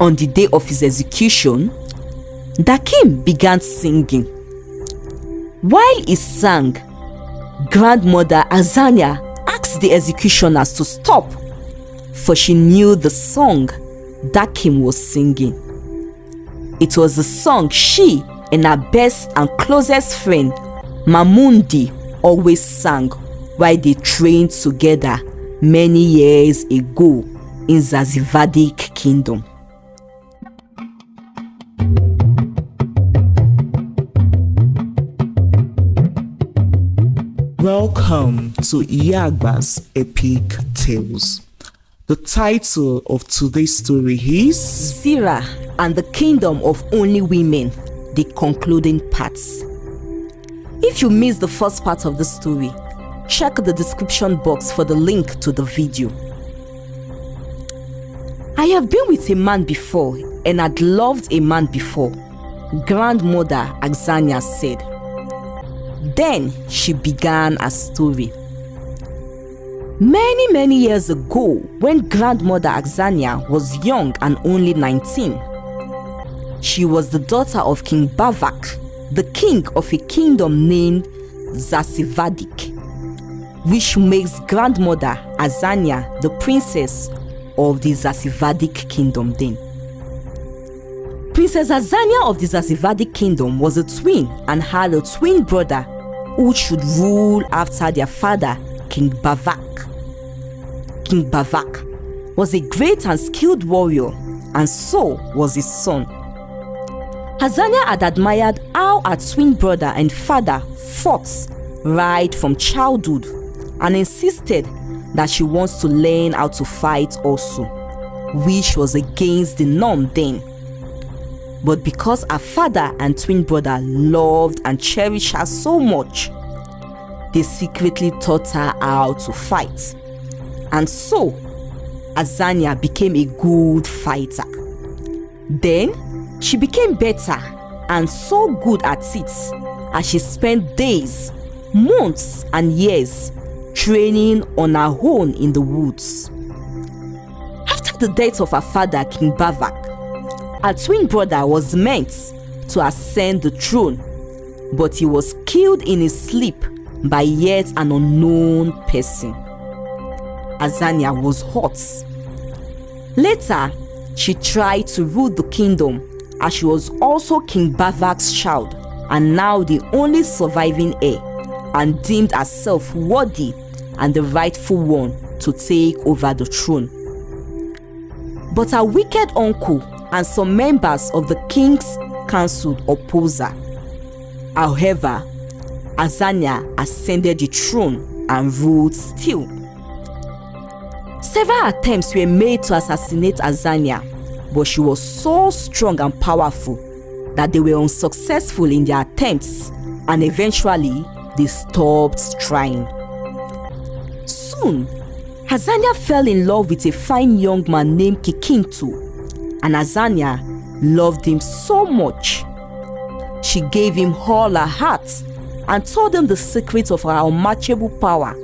On the day of his execution, Dakhim began singing. While he sang, grandmother Azania asked the executioners to stop, for she knew the song Dakhim was singing. It was the song she and her best and closest friend Mamundi always sang while they trained together many years ago in Zazivadik kingdom. Welcome to Iyagba's Epic Tales. The title of today's story is Zyra and the Kingdom of Only Women, the concluding parts. If you missed the first part of the story, check the description box for the link to the video. I have been with a man before and had loved a man before, grandmother Azania said. Then she began a story. Many years ago, when grandmother Azania was young and only 19, she was the daughter of King Bavak, the king of a kingdom named Zazivadik, which makes grandmother Azania the princess of the Zazivadik kingdom then. Princess Azania of the Zazivadik kingdom was a twin and had a twin brother who should rule after their father, King Bavak. King Bavak was a great and skilled warrior, and so was his son. Azania had admired how her twin brother and father fought right from childhood and insisted that she wants to learn how to fight also, which was against the norm then. But because her father and twin brother loved and cherished her so much, they secretly taught her how to fight. And so, Azania became a good fighter. Then, she became better and so good at it as she spent days, months and years training on her own in the woods. After the death of her father, King Bavak, her twin brother was meant to ascend the throne, but he was killed in his sleep by yet an unknown person. Azania was hot. Later, she tried to rule the kingdom as she was also King Bavak's child and now the only surviving heir, and deemed herself worthy and the rightful one to take over the throne. But her wicked uncle and some members of the king's council opposed her. However, Azania ascended the throne and ruled still. Several attempts were made to assassinate Azania, but she was so strong and powerful that they were unsuccessful in their attempts, and eventually they stopped trying. Soon, Azania fell in love with a fine young man named Kikintu, and Azania loved him so much. She gave him all her heart and told him the secret of her unmatchable power,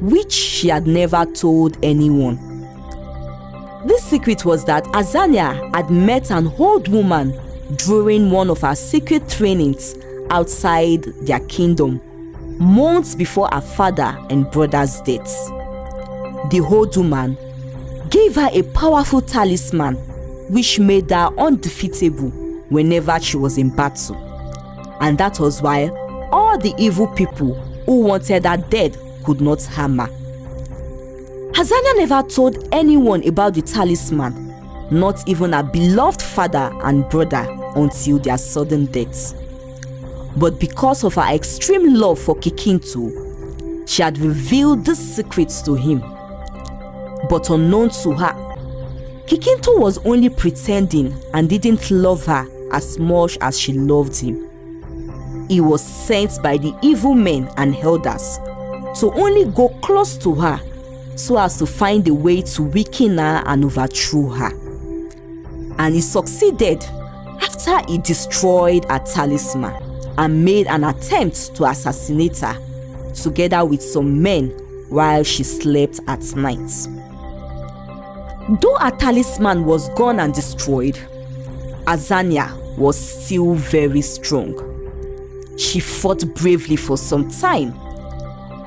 which she had never told anyone. This secret was that Azania had met an old woman during one of her secret trainings outside their kingdom, months before her father and brother's deaths. The old woman gave her a powerful talisman which made her undefeatable whenever she was in battle. And that was why all the evil people who wanted her dead could not harm her. Azania never told anyone about the talisman, not even her beloved father and brother, until their sudden deaths. But because of her extreme love for Kikintu, she had revealed this secret to him. But unknown to her, Kikintu was only pretending and didn't love her as much as she loved him. He was sent by the evil men and elders to only go close to her so as to find a way to weaken her and overthrow her. And he succeeded after he destroyed her talisman and made an attempt to assassinate her together with some men while she slept at night. Though her talisman was gone and destroyed, Azania was still very strong. She fought bravely for some time,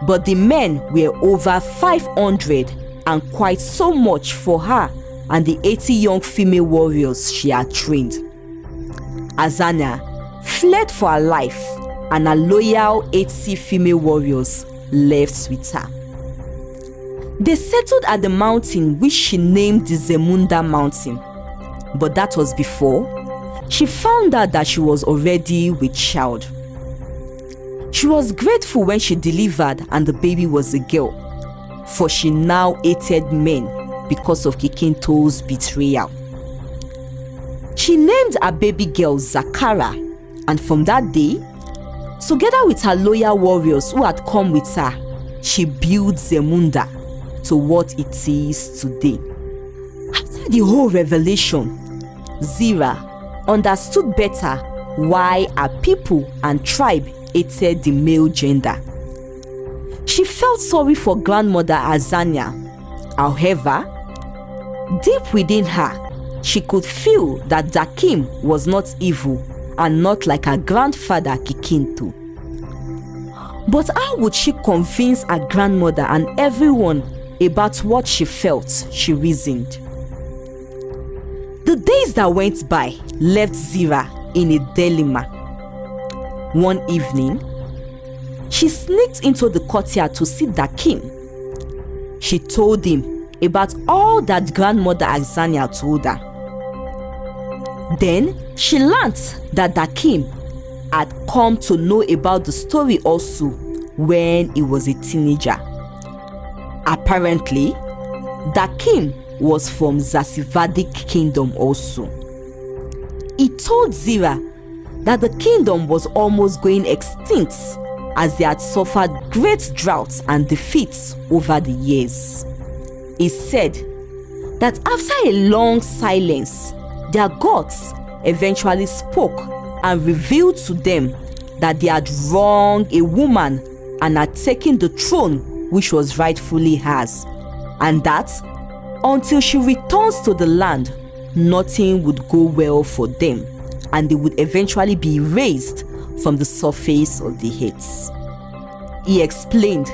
but the men were over 500 and quite so much for her and the 80 young female warriors she had trained. Azania fled for her life, and her loyal 80 female warriors left with her. They settled at the mountain which she named the Zemunda mountain, but that was before she found out that she was already with child. She was grateful when she delivered and the baby was a girl, for she now hated men because of Kikinto's betrayal. She named her baby girl Zakara, and from that day, together with her loyal warriors who had come with her, she built Zemunda to what it is today. After the whole revelation, Zyra understood better why her people and tribe hated the male gender. She felt sorry for grandmother Azania. However, deep within her, she could feel that Dakhim was not evil and not like her grandfather Kikinto. But how would she convince her grandmother and everyone about what she felt? She reasoned. The days that went by left Zyra in a dilemma. One evening, she sneaked into the courtyard to see Dakhim. She told him about all that grandmother Azania told her. Then she learned that Dakhim had come to know about the story also when he was a teenager. Apparently, Dakhim was from Zasivadik kingdom also. He told Zyra that the kingdom was almost going extinct as they had suffered great droughts and defeats over the years. He said that after a long silence, their gods eventually spoke and revealed to them that they had wronged a woman and had taken the throne which was rightfully hers, and that until she returns to the land, nothing would go well for them, and they would eventually be erased from the surface of the earth. He explained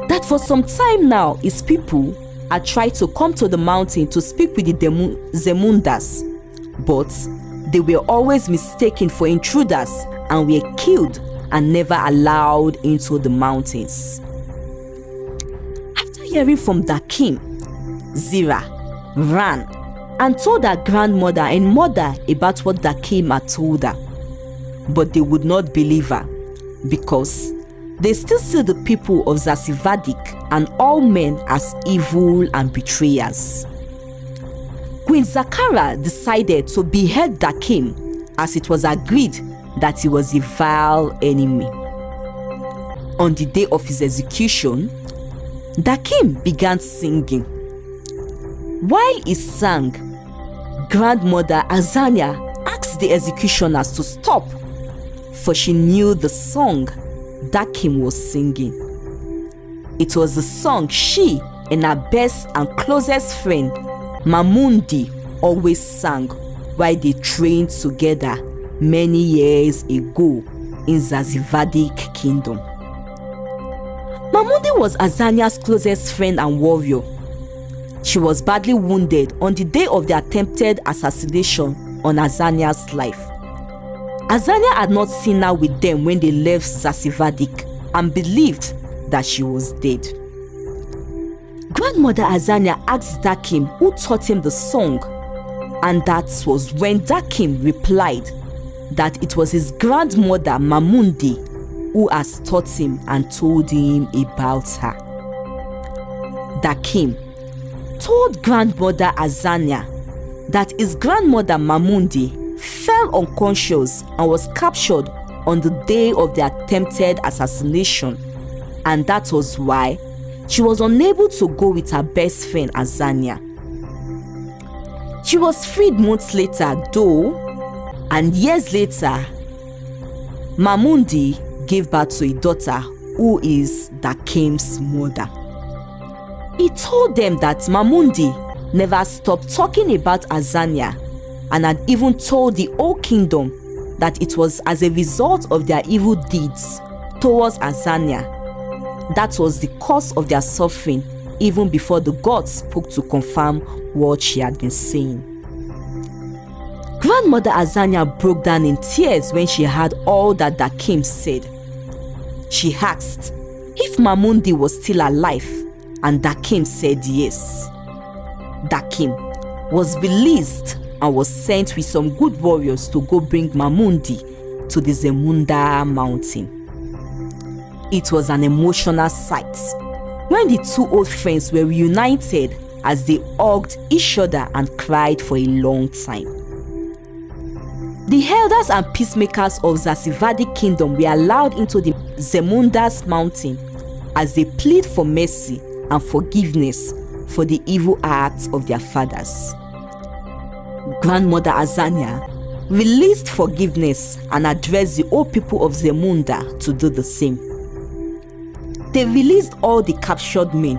that for some time now, his people had tried to come to the mountain to speak with the Zemundas, but they were always mistaken for intruders and were killed and never allowed into the mountains. After hearing from Dakhim, Zyra ran and told her grandmother and mother about what Dakhim had told her. But they would not believe her because they still see the people of Zasivadik and all men as evil and betrayers. Queen Zakara decided to behead Dakhim as it was agreed that he was a vile enemy. On the day of his execution, Dakhim began singing. While he sang, grandmother Azania asked the executioners to stop, for she knew the song Dakhim was singing. It was the song she and her best and closest friend Mamundi always sang while they trained together many years ago in Zazivadik kingdom. Mamundi was Azania's closest friend and warrior. She was badly wounded on the day of the attempted assassination on Azania's life. Azania had not seen her with them when they left Zasivadik and believed that she was dead. Grandmother Azania asked Dakhim who taught him the song, and that was when Dakhim replied that it was his grandmother Mamundi who has taught him and told him about her. Dakhim told grandmother Azania that his grandmother Mamundi fell unconscious and was captured on the day of the attempted assassination, and that was why she was unable to go with her best friend Azania. She was freed months later though, and years later, Mamundi gave birth to a daughter who is Dakhim's mother. He told them that Mamundi never stopped talking about Azania and had even told the whole kingdom that it was as a result of their evil deeds towards Azania that was the cause of their suffering, even before the gods spoke to confirm what she had been saying. Grandmother Azania broke down in tears when she heard all that Dakhim said. She asked if Mamundi was still alive, and Dakhim said yes. Dakhim was released and was sent with some good warriors to go bring Mamundi to the Zemunda mountain. It was an emotional sight when the two old friends were reunited as they hugged each other and cried for a long time. The elders and peacemakers of Zasivadi kingdom were allowed into the Zemunda's mountain as they plead for mercy and forgiveness for the evil acts of their fathers. Grandmother Azania released forgiveness and addressed the old people of Zemunda to do the same. They released all the captured men.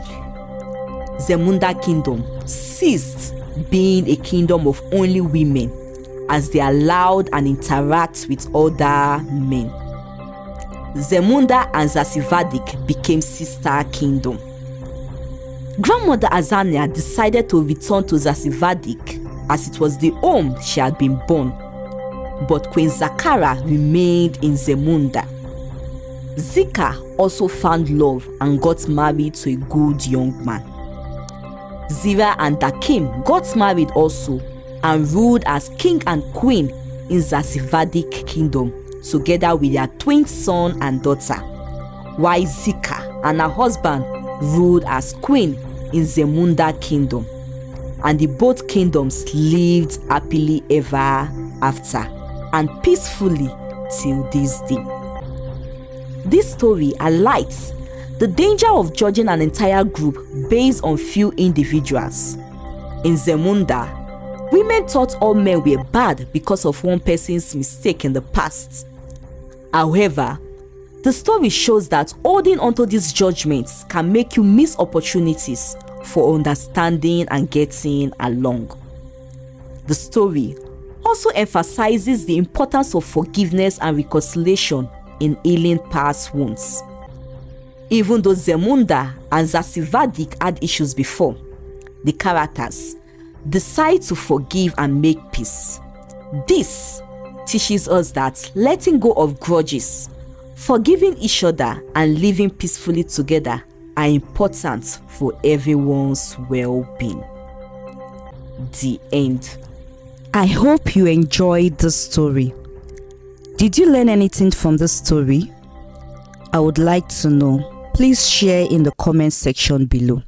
Zemunda kingdom ceased being a kingdom of only women as they allowed and interact with other men. Zemunda and Zasivadik became sister kingdom. Grandmother Azania decided to return to Zasivadik as it was the home she had been born, but Queen Zakara remained in Zemunda. Zika also found love and got married to a good young man. Zyra and Dakhim got married also and ruled as king and queen in Zasivadik kingdom together with their twin son and daughter, while Zika and her husband ruled as queen in Zemunda kingdom, and the both kingdoms lived happily ever after and peacefully till this day. This story highlights the danger of judging an entire group based on few individuals. In Zemunda, women thought all men were bad because of one person's mistake in the past. However, the story shows that holding onto these judgments can make you miss opportunities for understanding and getting along. The story also emphasizes the importance of forgiveness and reconciliation in healing past wounds. Even though Zemunda and Zasivadik had issues before, the characters decide to forgive and make peace. This teaches us that letting go of grudges, forgiving each other, and living peacefully together are important for everyone's well-being. The end. I hope you enjoyed this story. Did you learn anything from this story? I would like to know. Please share in the comment section below.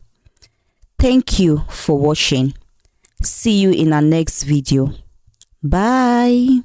Thank you for watching. See you in our next video. Bye.